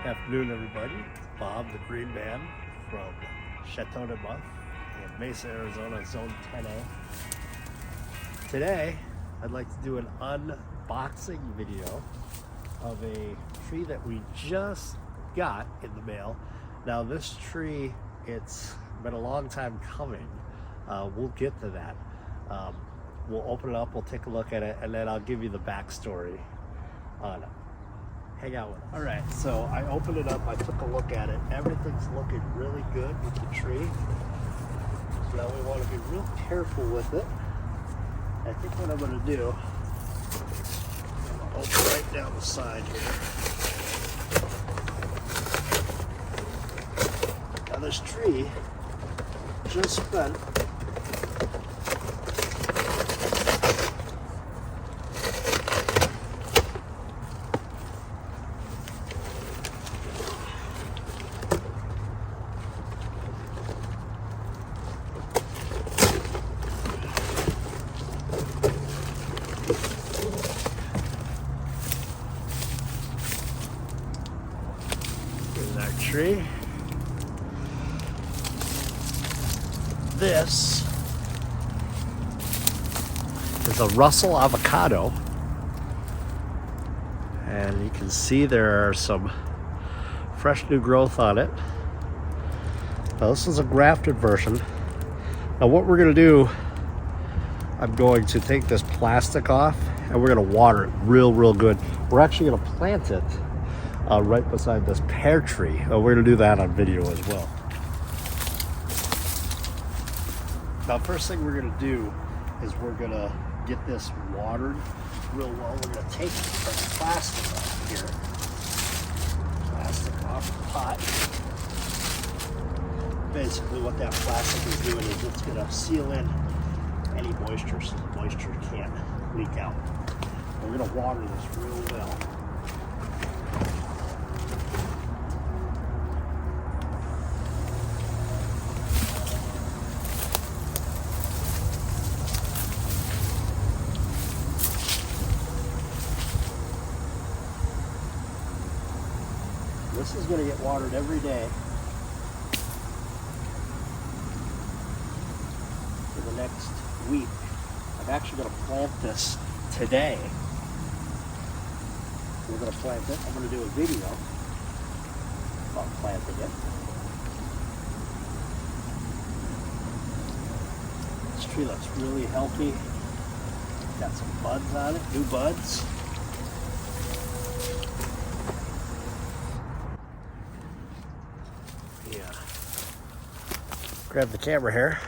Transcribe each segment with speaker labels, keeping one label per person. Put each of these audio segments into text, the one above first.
Speaker 1: Afternoon, everybody. It's Bob, the Green Man from Chateau de Buff in Mesa, Arizona, Zone 10A. Today, I'd like to do an unboxing video of a tree that we just got in the mail. Now, this tree, it's been a long time coming. We'll get to that. We'll open it up, we'll take a look at it, and then I'll give you the backstory on it. Hang out with us. All right, so I opened it up, I took a look at it. Everything's looking really good with the tree. So now we want to be real careful with it. I think what I'm going to do, I'm going to open right down the side here. Now this tree just spent tree. This is a Russell avocado, and you can see there are some fresh new growth on it. Now this is a grafted version. Now what we're going to do, I'm going to take this plastic off and we're going to water it real good. We're actually going to plant it right beside this pear tree. We're going to do that on video as well. Now, first thing we're going to do is we're going to get this watered real well. We're going to take the plastic off here. Plastic off the pot. Basically what that plastic is doing is it's going to seal in any moisture so the moisture can't leak out. We're going to water this real well. This is going to get watered every day for the next week. I'm actually going to plant this today. We're going to plant it. I'm going to do a video about planting it. This tree looks really healthy. Got some buds on it, new buds. Grab the camera here.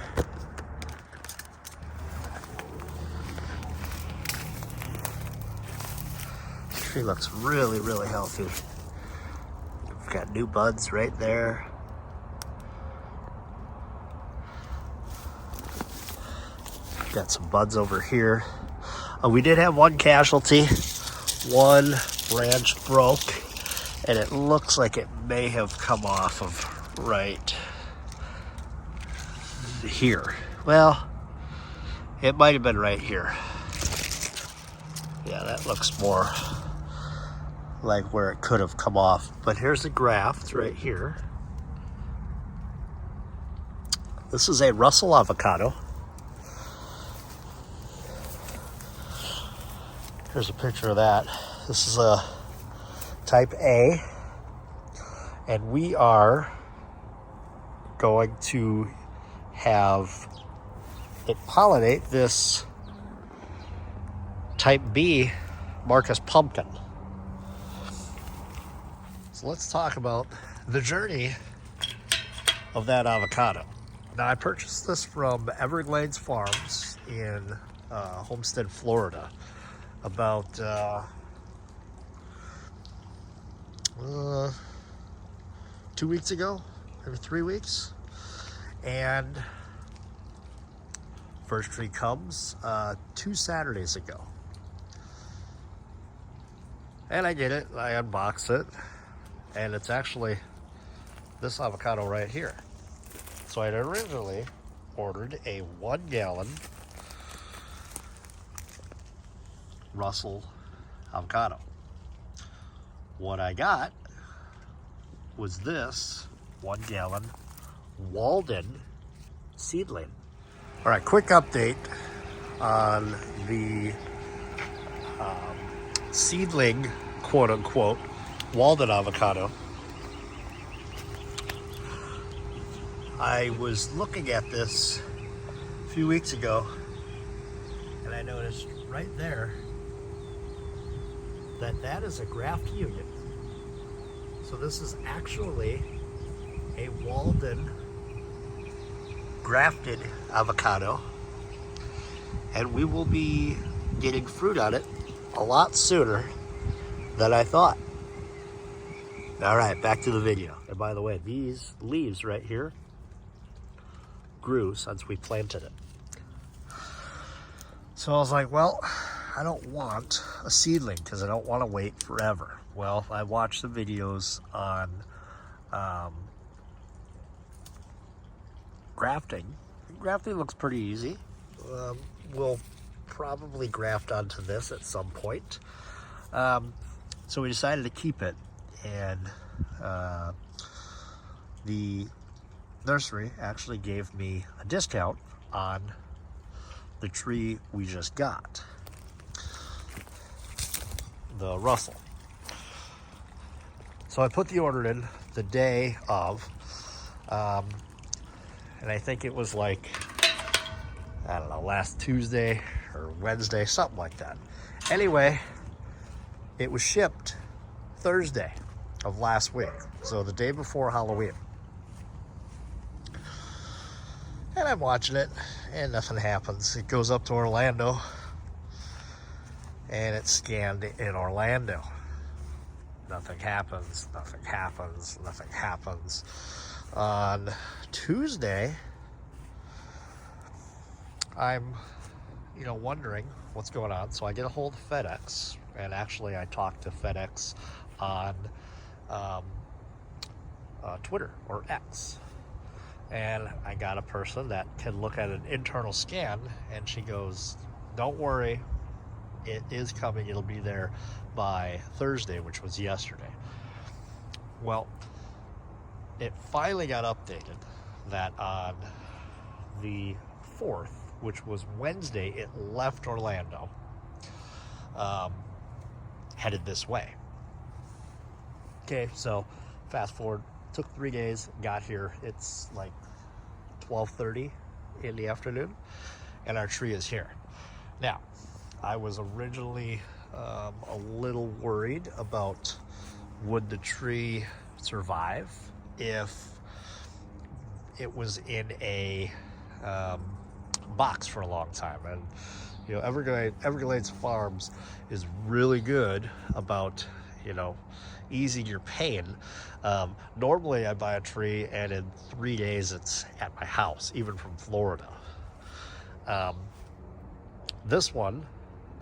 Speaker 1: This tree looks really healthy. We've got new buds right there. Got some buds over here. We did have one casualty. One branch broke, and it looks like it may have come off of right here. Well, it might have been right here. Yeah, that looks more like where it could have come off. But here's the graft right here. This is a Russell avocado. Here's a picture of that. This is a type A, and we are going to have it pollinate this type B Marcus pumpkin. So let's talk about the journey of that avocado. Now I purchased this from Everglades Farms in Homestead, Florida about 2 weeks ago, maybe 3 weeks. And first tree comes 2 Saturdays ago. And I get it, I unbox it, and it's actually this avocado right here. So I'd originally ordered a 1 gallon Russell avocado. What I got was this 1 gallon Walden seedling. All right, quick update on the seedling, quote unquote, Walden avocado. I was looking at this a few weeks ago and I noticed right there that that is a graft union. So this is actually a Walden grafted avocado, and we will be getting fruit on it a lot sooner than I thought. All right, back to the video. And by the way, these leaves right here grew since we planted it. So I was like, well, I don't want a seedling because I don't want to wait forever. Well, I watched the videos on grafting. Grafting looks pretty easy. We'll probably graft onto this at some point. So we decided to keep it, and the nursery actually gave me a discount on the tree we just got, the Russell. So I put the order in the day of, and I think it was like, I don't know, last Tuesday or Wednesday, something like that. Anyway, it was shipped Thursday of last week, so the day before Halloween. And I'm watching it, and nothing happens. It goes up to Orlando, and it's scanned in Orlando. Nothing happens, nothing happens, nothing happens. On Tuesday, I'm, wondering what's going on. So I get a hold of FedEx, and actually I talked to FedEx on Twitter or X. And I got a person that can look at an internal scan, and she goes, don't worry, it is coming. It'll be there by Thursday, which was yesterday. Well, it finally got updated that on the 4th, which was Wednesday, it left Orlando, headed this way. Okay, so fast forward, took 3 days, got here. It's like 12:30 in the afternoon, and our tree is here. Now, I was originally a little worried about would the tree survive if it was in a box for a long time. And Everglades Farms is really good about easing your pain. Normally I buy a tree and in 3 days it's at my house, even from Florida. This one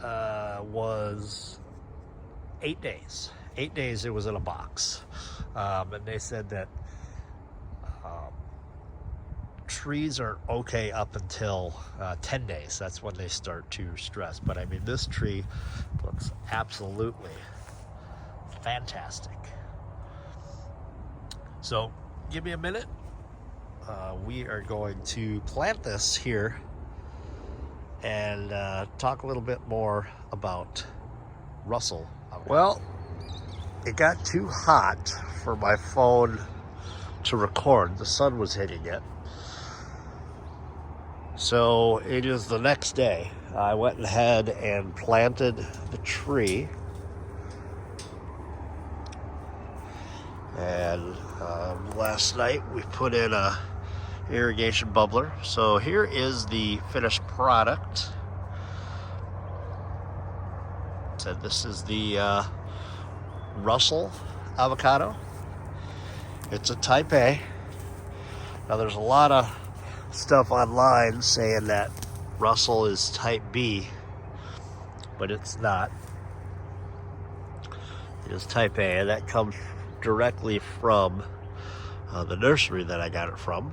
Speaker 1: was 8 days. 8 days it was in a box. And they said that trees are okay up until 10 days. That's when they start to stress. But I mean, this tree looks absolutely fantastic. So give me a minute. We are going to plant this here and talk a little bit more about Russell. Well, it got too hot for my phone to record. The sun was hitting it. So it is the next day. I went ahead and planted the tree. And last night we put in a irrigation bubbler. So here is the finished product. So this is the Russell avocado. It's a type A. Now there's a lot of stuff online saying that Russell is type B, but it's not. It is type A, and that comes directly from the nursery that I got it from.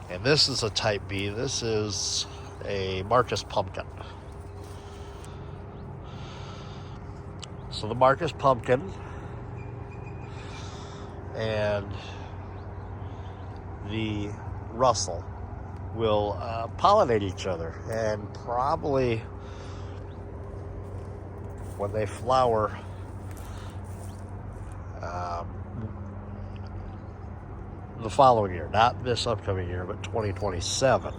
Speaker 1: And this is a type B. This is a Marcus pumpkin. So the Marcus pumpkin and the Russell will pollinate each other, and probably when they flower the following year, not this upcoming year, but 2027,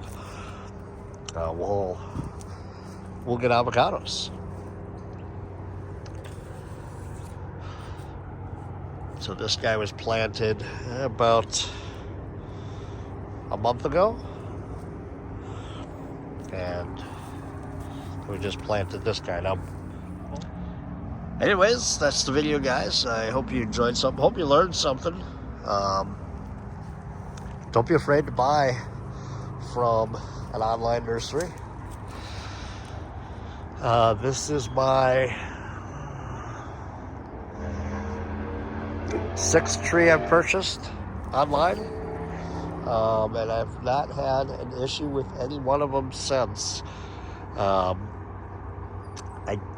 Speaker 1: we'll get avocados. So this guy was planted about a month ago, and we just planted this guy. Now, anyways, that's the video, guys. I hope you enjoyed something. Hope you learned something. Don't be afraid to buy from an online nursery. This is my 6th tree I've purchased online, and I've not had an issue with any one of them since. I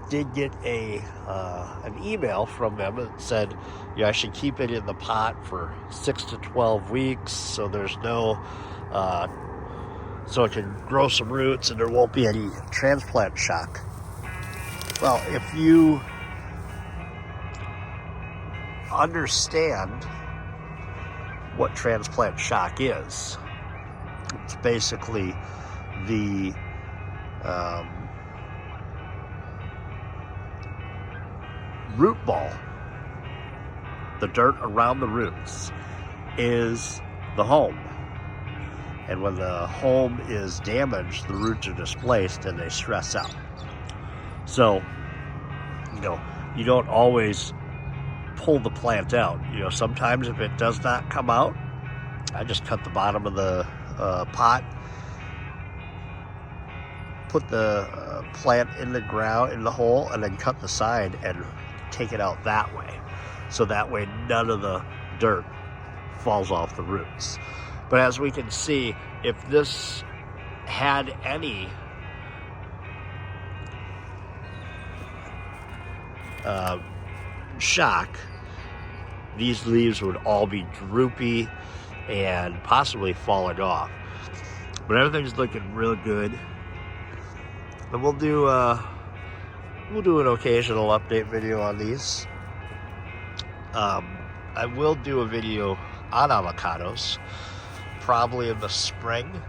Speaker 1: did get an email from them that said, I should keep it in the pot for 6 to 12 weeks, so there's no, so it can grow some roots and there won't be any transplant shock. Well, if you understand what transplant shock is, it's basically the root ball, the dirt around the roots, is the home. And when the home is damaged, the roots are displaced and they stress out. So, you don't always pull the plant out. Sometimes if it does not come out, I just cut the bottom of the pot, put the plant in the ground, in the hole, and then cut the side and take it out that way. So that way none of the dirt falls off the roots. But as we can see, if this had any shock, these leaves would all be droopy and possibly falling off. But everything's looking real good. And we'll do an occasional update video on these. I will do a video on avocados, probably in the spring.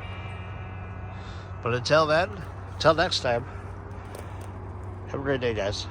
Speaker 1: But until then, until next time, have a great day, guys.